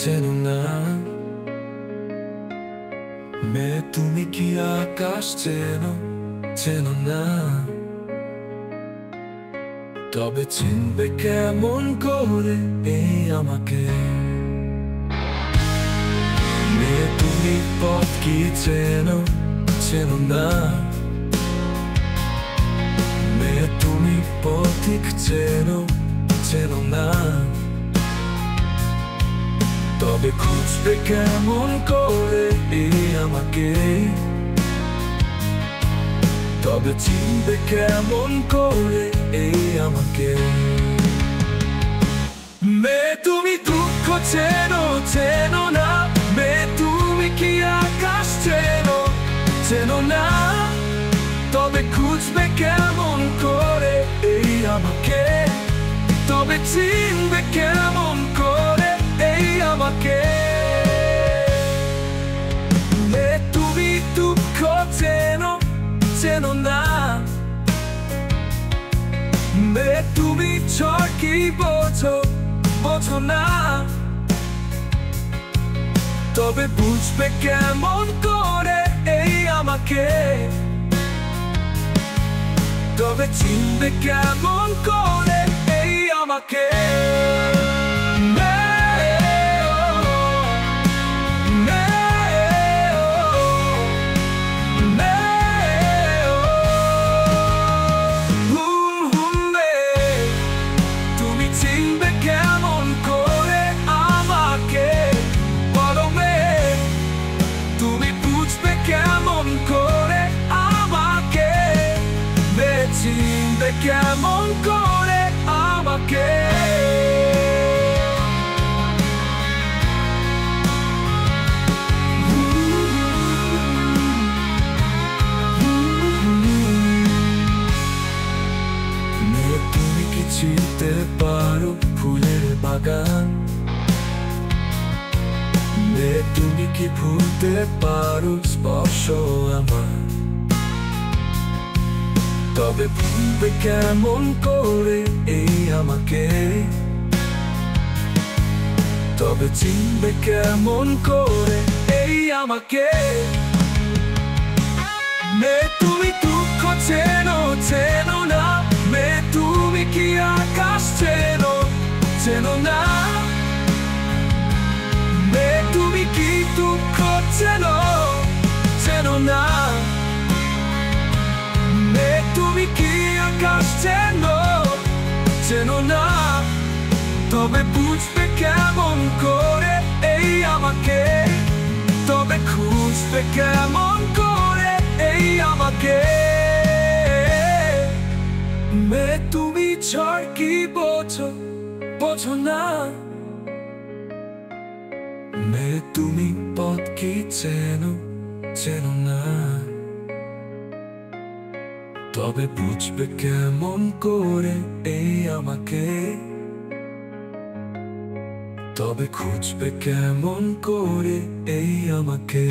চেনো না। মেয়ে তুমি কি আকাশ চেনো, চেনো না। তবে চিনবে কেমন করে এই আমাকে। মেয়ে তুমি পথ কি চেনো, চেনো না। মেয়ে তুমি পথিক চেনো, চেনো না। তবে খুঁজবে কেমন করে এই আমাকে। তবে চিনবে কেমন করে এই আমাকে। মেয়ে তুমি দুঃখ চেনো, চেনো না। মেয়ে তুমি কি আকাশ চেনো, চেনো না। তবে খুঁজবে কেমন করে এই আমাকে। তবে চিনবে কেমন করে এই আমাকে। মেয়ে তুমি দুঃখ চেনো, চেনো না। মেয়ে তুমি ঝড় কি বোঝো, বোঝো না। তবে বুঝবে কেমন করে এই আমাকে। তবে চিনবে কেমন করে এই আমাকে। তুমি চিনবে কেমন করে আমাকে। বলো মেয়ে তুমি বুঝবে কেমন করে আমাকে। মেয়ে চিনবে কেমন করে আমাকে। মেয়ে তুমি কি চিনতে পারো ফুলের বাগান। মেয়ে তুমি কি ভুলতে পারো স্পর্শ আমার। তবে ভুলবে কেমন করে এই আমাকে। তবে চিনবে কেমন করে এই আমাকে। মেয়ে তুমি দুঃখ চেনো, চেনো না। মেয়ে তুমি কি আকাশ চেনো, চেনো না। মেয়ে তুমি কি দুঃখ চেনো, চেনো না। মেয়ে তুমি কি আকাশ চেনো, চেনো না। তবে বুঝবে কেমন করে এই আমাকে। তবে খুঁজবে কেমন করে এই আমাকে। মেয়ে তুমি ঝড় কি বোঝো, বোঝো না। মেয়ে তুমি পথ কি চেনো, চেনো না। তবে বুঝবে কেমন করে এই আমাকে। তবে খুঁজবে কেমন করে এই আমাকে।